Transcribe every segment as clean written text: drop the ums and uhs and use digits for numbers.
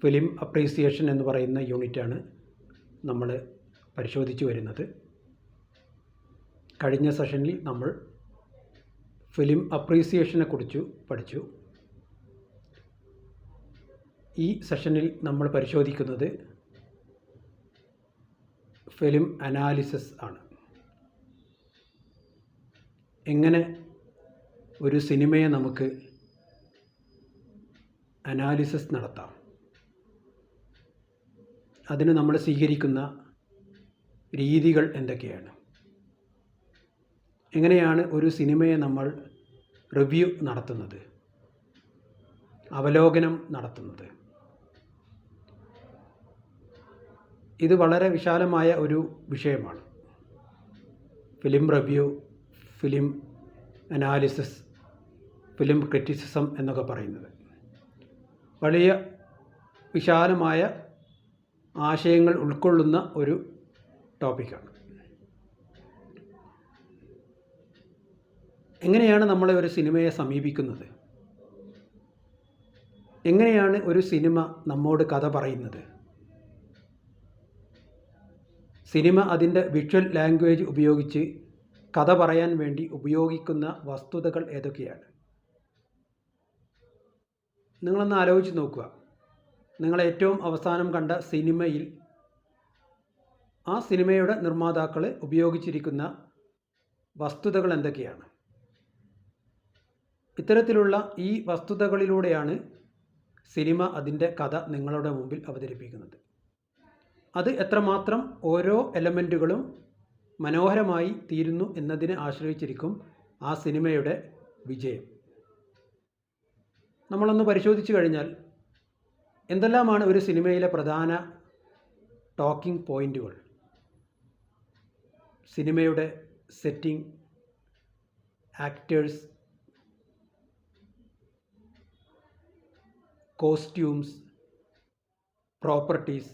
Film appreciation എന്ന് പറയുന്ന യൂണിറ്റാണ് നമ്മൾ പരിശോധിച്ചു വരുന്നത്. കഴിഞ്ഞ സെഷനിൽ നമ്മൾ ഫിലിം അപ്രീസിയേഷനെ കുറിച്ച് പഠിച്ചു. ഈ സെഷനിൽ നമ്മൾ പരിശോധിക്കുന്നത് ഫിലിം അനാലിസിസ് ആണ്. എങ്ങനെ ഒരു സിനിമയെ നമുക്ക് അനാലിസിസ് നടത്താം, അതിന് നമ്മൾ സ്വീകരിക്കുന്ന രീതികൾ എന്തൊക്കെയാണ്, എങ്ങനെയാണ് ഒരു സിനിമയെ നമ്മൾ റിവ്യൂ നടത്തുന്നത്, അവലോകനം നടത്തുന്നത്. ഇത് വളരെ വിശാലമായ ഒരു വിഷയമാണ്. Film review, film analysis, film criticism എന്നൊക്കെ പറയുന്നത് വലിയ വിശാലമായ ആശയങ്ങൾ ഉൾക്കൊള്ളുന്ന ഒരു ടോപ്പിക്കാണ്. എങ്ങനെയാണ് നമ്മൾ ഒരു സിനിമയെ സമീപിക്കുന്നത്, എങ്ങനെയാണ് ഒരു സിനിമ നമ്മോട് കഥ പറയുന്നത്, സിനിമ അതിൻ്റെ വിഷ്വൽ ലാംഗ്വേജ് ഉപയോഗിച്ച് കഥ പറയാൻ വേണ്ടി ഉപയോഗിക്കുന്ന വസ്തുതകൾ ഏതൊക്കെയാണ്. നിങ്ങളൊന്ന് ആലോചിച്ച് നോക്കുക. നിങ്ങൾ ഏറ്റവും അവസാനം കണ്ട സിനിമയിൽ ആ സിനിമയുടെ നിർമ്മാതാക്കൾ ഉപയോഗിച്ചിരിക്കുന്ന വസ്തുതകൾ എന്തൊക്കെയാണ്. ഇത്തരത്തിലുള്ള ഈ വസ്തുതകളിലൂടെയാണ് സിനിമ അതിൻ്റെ കഥ നിങ്ങളുടെ മുമ്പിൽ അവതരിപ്പിക്കുന്നത്. അത് എത്രമാത്രം ഓരോ എലമെൻറ്റുകളും മനോഹരമായി തീരുന്നു എന്നതിനെ ആശ്രയിച്ചിരിക്കും ആ സിനിമയുടെ വിജയം. നമ്മളൊന്ന് പരിശോധിച്ചു കഴിഞ്ഞാൽ എന്തെല്ലാമാണ് ഒരു സിനിമയിലെ പ്രധാന ടോക്കിംഗ് പോയിൻറ്റുകൾ. സിനിമയുടെ setting, actors, costumes, properties,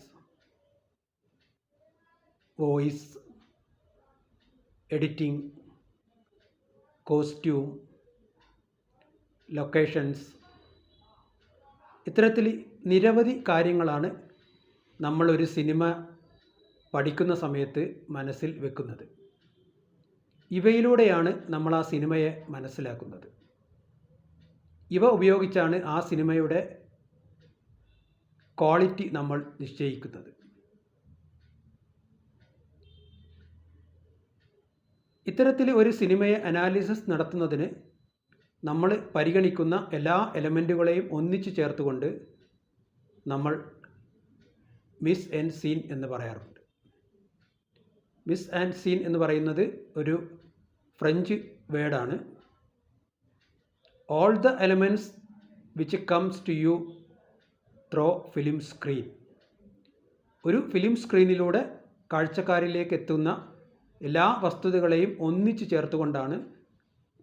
voice, editing, costume, locations. ഇത്തരത്തിൽ നിരവധി കാര്യങ്ങളാണ് നമ്മളൊരു സിനിമ പഠിക്കുന്ന സമയത്ത് മനസ്സിൽ വെക്കുന്നത്. ഇവയിലൂടെയാണ് നമ്മൾ ആ സിനിമയെ മനസ്സിലാക്കുന്നത്. ഇവ ഉപയോഗിച്ചാണ് ആ സിനിമയുടെ ക്വാളിറ്റി നമ്മൾ നിശ്ചയിക്കുന്നത്. ഇത്തരത്തിൽ ഒരു സിനിമയെ അനാലിസിസ് നടത്തുന്നതിന് നമ്മൾ പരിഗണിക്കുന്ന എല്ലാ എലമെൻറ്റുകളെയും ഒന്നിച്ചു ചേർത്തുകൊണ്ട് നമ്മൾ മിസ് ആൻഡ് സീൻ എന്ന് പറയാറുണ്ട്. മിസ് ആൻഡ് സീൻ എന്ന് പറയുന്നത് ഒരു ഫ്രഞ്ച് വേർഡാണ്. All the elements which comes to you through film screen. ഒരു ഫിലിം സ്ക്രീനിലൂടെ കാഴ്ചക്കാരിലേക്ക് എത്തുന്ന എല്ലാ വസ്തുതകളെയും ഒന്നിച്ചു ചേർത്തുകൊണ്ടാണ്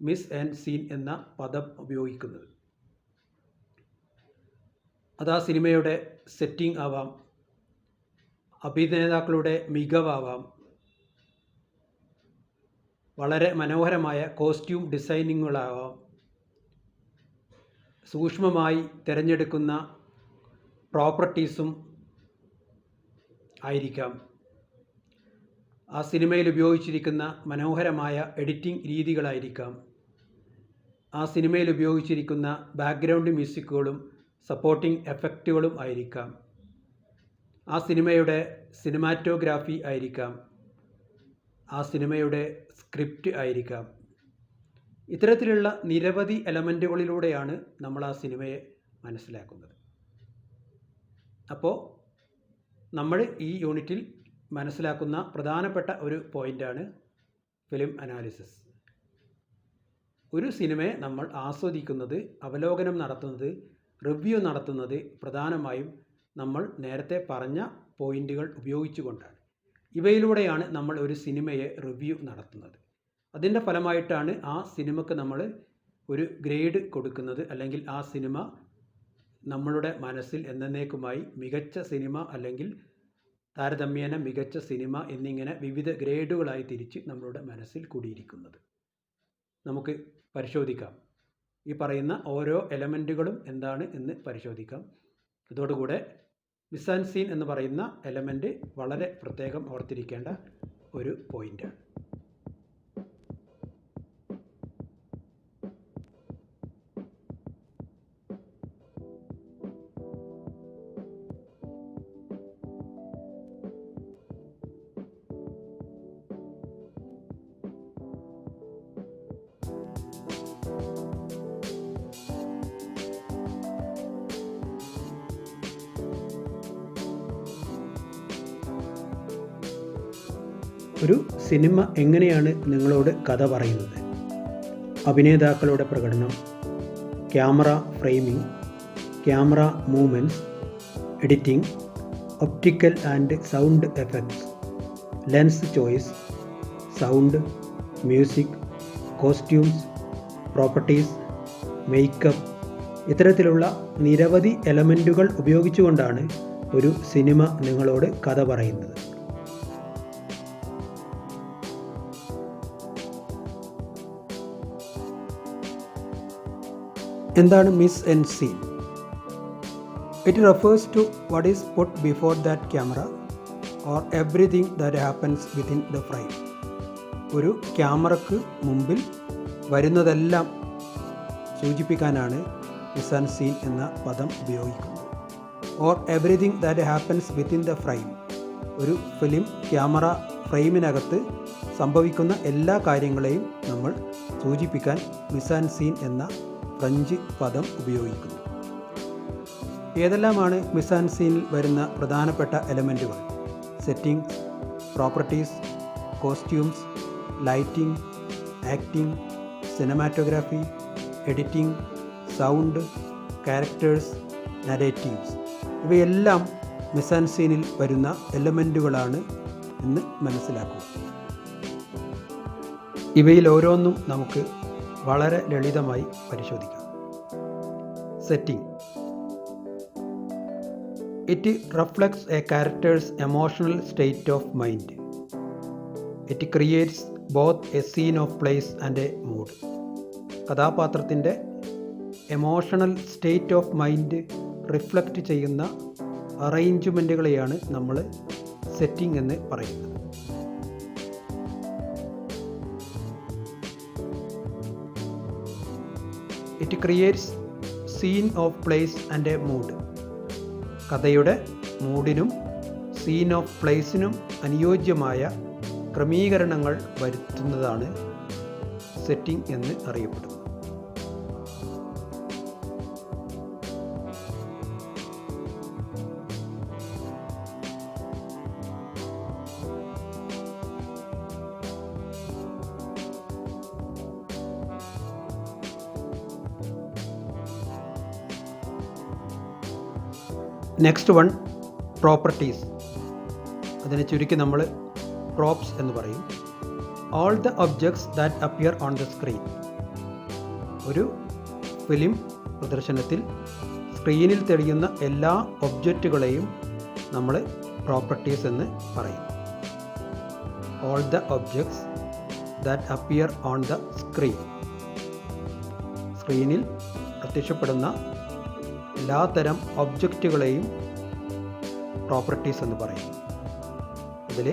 മിസ് ആൻഡ് സീൻ എന്ന പദം ഉപയോഗിക്കുന്നത്. അത് ആ സിനിമയുടെ സെറ്റിംഗ് ആവാം, അഭിനേതാക്കളുടെ മികവാവാം, വളരെ മനോഹരമായ കോസ്റ്റ്യൂം ഡിസൈനിങ്ങുകളാവാം, സൂക്ഷ്മമായി തിരഞ്ഞെടുക്കുന്ന പ്രോപ്പർട്ടീസും ആയിരിക്കാം, ആ സിനിമയിൽ ഉപയോഗിച്ചിരിക്കുന്ന മനോഹരമായ എഡിറ്റിംഗ് രീതികളായിരിക്കാം, ആ സിനിമയിൽ ഉപയോഗിച്ചിരിക്കുന്ന ബാക്ക്ഗ്രൗണ്ട് മ്യൂസിക്കുകളും സപ്പോർട്ടിംഗ് എഫക്റ്റുകളും ആയിരിക്കാം, ആ സിനിമയുടെ സിനിമാറ്റോഗ്രാഫി ആയിരിക്കാം, ആ സിനിമയുടെ സ്ക്രിപ്റ്റ് ആയിരിക്കാം. ഇത്തരത്തിലുള്ള നിരവധി എലമെൻറ്റുകളിലൂടെയാണ് നമ്മൾ ആ സിനിമയെ മനസ്സിലാക്കുന്നത്. അപ്പോൾ നമ്മൾ ഈ യൂണിറ്റിൽ മനസ്സിലാക്കുന്ന പ്രധാനപ്പെട്ട ഒരു പോയിൻ്റാണ് ഫിലിം അനാലിസിസ്. ഒരു സിനിമയെ നമ്മൾ ആസ്വദിക്കുന്നത്, അവലോകനം നടത്തുന്നത്, റിവ്യൂ നടത്തുന്നത് പ്രധാനമായും നമ്മൾ നേരത്തെ പറഞ്ഞ പോയിൻ്റുകൾ ഉപയോഗിച്ചുകൊണ്ടാണ്. ഇവയിലൂടെയാണ് നമ്മൾ ഒരു സിനിമയെ റിവ്യൂ നടത്തുന്നത്. അതിൻ്റെ ഫലമായിട്ടാണ് ആ സിനിമയ്ക്ക് നമ്മൾ ഒരു ഗ്രേഡ് കൊടുക്കുന്നത്, അല്ലെങ്കിൽ ആ സിനിമ നമ്മളുടെ മനസ്സിൽ എന്നേക്കുമായി മികച്ച സിനിമ അല്ലെങ്കിൽ താരതമ്യേന മികച്ച സിനിമ എന്നിങ്ങനെ വിവിധ ഗ്രേഡുകളായി തിരിച്ച് നമ്മളുടെ മനസ്സിൽ കൂടിയിരിക്കുന്നത്. നമുക്ക് പരിശോധിക്കാം. ഈ പറയുന്ന ഓരോ എലമെൻറ്റുകളും എന്താണ് എന്ന് പരിശോധിക്കാം. ഇതോടുകൂടെ മിസാൻസീൻ എന്ന് പറയുന്ന എലമെൻറ്റ് വളരെ പ്രത്യേകം ഓർത്തിരിക്കേണ്ട ഒരു പോയിൻ്റാണ്. ഒരു സിനിമ എങ്ങനെയാണ് നിങ്ങളോട് കഥ പറയുന്നത്? അഭിനേതാക്കളുടെ പ്രകടനം, camera framing, camera movements, editing, optical and sound effects, lens choice, sound, music, costumes, properties, makeup, ഇത്തരത്തിലുള്ള നിരവധി എലമെൻറ്റുകൾ ഉപയോഗിച്ചുകൊണ്ടാണ് ഒരു സിനിമ നിങ്ങളോട് കഥ പറയുന്നത്. എന്താണ് mise en scene? It refers to what is put before that camera or everything that happens within the frame. ഒരു ക്യാമറയ്ക്ക് മുമ്പിൽ വരുന്നതെല്ലാം സൂചിപ്പിക്കാനാണ് മിസ് ആൻഡ് സീൻ എന്ന പദം ഉപയോഗിക്കുന്നത്. Or everything that happens within the frame. ഒരു ഫിലിം ക്യാമറ ഫ്രെയിമിനകത്ത് സംഭവിക്കുന്ന എല്ലാ കാര്യങ്ങളെയും നമ്മൾ സൂചിപ്പിക്കാൻ മിസ് ആൻഡ് സീൻ എന്ന ഫ്രഞ്ച് പദം ഉപയോഗിക്കുന്നു. ഏതെല്ലാമാണ് മിസ് ആൻഡ് സീനിൽ വരുന്ന പ്രധാനപ്പെട്ട എലമെൻറ്റുകൾ? Setting, properties, costumes, lighting, acting, cinematography, editing, sound, characters, narratives. ഇവയെല്ലാം മിസ് ആൻഡ് സീനിൽ വരുന്ന എലമെൻറ്റുകളാണ് എന്ന് മനസ്സിലാക്കുക. ഇവയിൽ ഓരോന്നും നമുക്ക് വളരെ ലളിതമായി പരിശോധിക്കാം. Setting. It reflects a characters emotional state of mind. It creates both a sense of place and a mood. കഥാപാത്രത്തിൻ്റെ emotional state of mind reflect ചെയ്യുന്ന അറേഞ്ച്മെൻറ്റുകളെയാണ് നമ്മൾ സെറ്റിംഗ് എന്ന് പറയുന്നത്. It creates sense of place and a mood. കഥയുടെ മൂഡിനും scene of പ്ലേസിനും അനുയോജ്യമായ ക്രമീകരണങ്ങൾ വരുത്തുന്നതാണ് സെറ്റിംഗ് എന്ന് അറിയപ്പെടുന്നത്. Next one, properties. അതിനെ ചുരുക്കി നമ്മൾ പ്രോപ്സ് എന്ന് പറയും. All the objects that appear on the screen. ഒരു ഫിലിം പ്രദർശനത്തിൽ സ്ക്രീനിൽ തെളിയുന്ന എല്ലാ ഒബ്ജക്റ്റുകളെയും നമ്മൾ പ്രോപ്പർട്ടീസ് എന്ന് പറയും. All the objects that appear on the screen. സ്ക്രീനിൽ പ്രത്യക്ഷപ്പെടുന്ന എല്ലാത്തരം ഒബ്ജക്റ്റുകളെയും പ്രോപ്പർട്ടീസ് എന്ന് പറയും. ഇതിൽ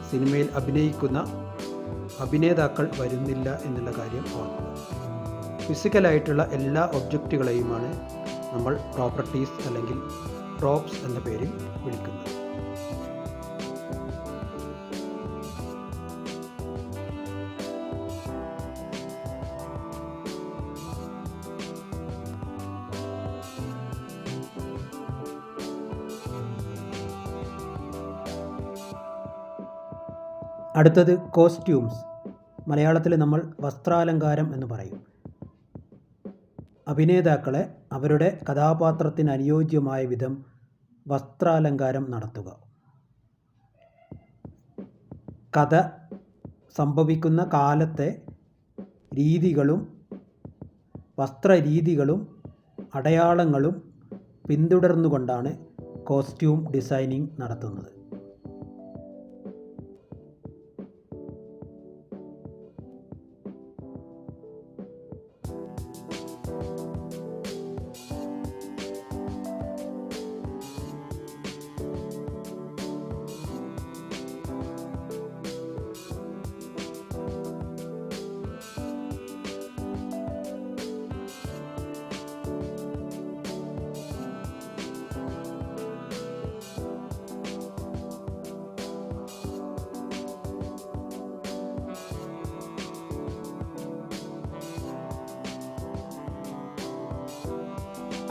സിനിമയിൽ അഭിനയിക്കുന്ന അഭിനേതാക്കൾ വരുന്നില്ല എന്നുള്ള കാര്യം ഓർക്കുക. ഫിസിക്കലായിട്ടുള്ള എല്ലാ ഒബ്ജക്റ്റുകളെയുമാണ് നമ്മൾ പ്രോപ്പർട്ടീസ് അല്ലെങ്കിൽ പ്രോപ്സ് എന്ന പേരിൽ വിളിക്കുന്നത്. അടുത്തത് കോസ്റ്റ്യൂംസ്. മലയാളത്തിൽ നമ്മൾ വസ്ത്രാലങ്കാരം എന്ന് പറയും. അഭിനേതാക്കളെ അവരുടെ കഥാപാത്രത്തിന് അനുയോജ്യമായ വിധം വസ്ത്രാലങ്കാരം നടത്തുക. കഥ സംഭവിക്കുന്ന കാലത്തെ രീതികളും വസ്ത്രരീതികളും അടയാളങ്ങളും പിന്തുടർന്നുകൊണ്ടാണ് കോസ്റ്റ്യൂം ഡിസൈനിങ് നടത്തുന്നത്.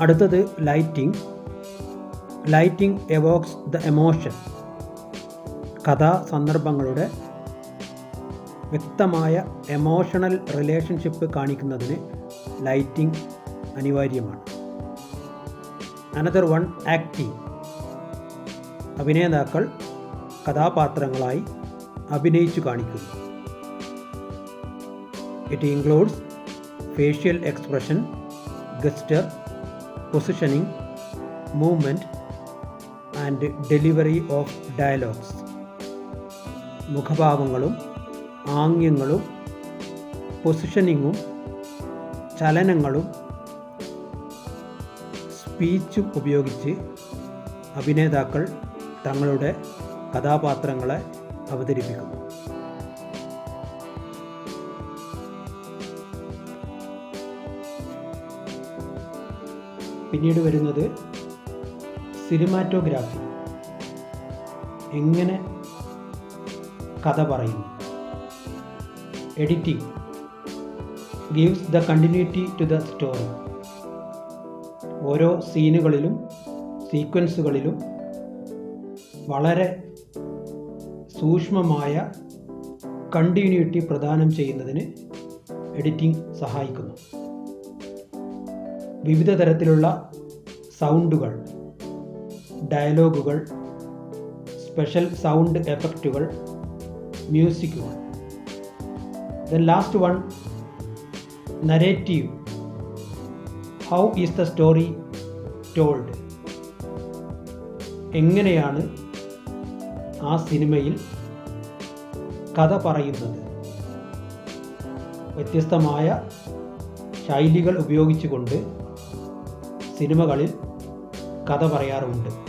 അടുത്തത് lighting. Lighting evokes the emotion. കഥാ സന്ദർഭങ്ങളുടെ വ്യക്തമായ എമോഷണൽ റിലേഷൻഷിപ്പ് കാണിക്കുന്നതിന് ലൈറ്റിംഗ് അനിവാര്യമാണ്. Another one, acting. അഭിനേതാക്കൾ കഥാപാത്രങ്ങളായി അഭിനയിച്ചു കാണിക്കുന്നു. It includes facial expression, gesture, positioning, movement and delivery of dialogues. മുഖഭാവങ്ങളും ആംഗ്യങ്ങളും പൊസിഷനിങ്ങും ചലനങ്ങളും സ്പീച്ചും ഉപയോഗിച്ച് അഭിനേതാക്കൾ തങ്ങളുടെ കഥാപാത്രങ്ങളെ അവതരിപ്പിക്കുന്നു. പിന്നീട് വരുന്നത് സിനിമാറ്റോഗ്രാഫി. എങ്ങനെ കഥ പറയുന്നു. Editing gives the continuity to the story. ഓരോ സീനുകളിലും സീക്വൻസുകളിലും വളരെ സൂക്ഷ്മമായ കണ്ടിന്യൂറ്റി പ്രദാനം ചെയ്യുന്നതിന് എഡിറ്റിംഗ് സഹായിക്കുന്നു. വിവിധ തരത്തിലുള്ള സൗണ്ടുകൾ, ഡയലോഗുകൾ, സ്പെഷ്യൽ സൗണ്ട് എഫക്റ്റുകൾ, മ്യൂസിക്കുകൾ. Then last one, narrative. How is the story told. എങ്ങനെയാണ് ആ സിനിമയിൽ കഥ പറയുന്നത്. വ്യത്യസ്തമായ ശൈലികൾ ഉപയോഗിച്ചുകൊണ്ട് സിനിമകളിൽ കഥ പറയാറുണ്ട്.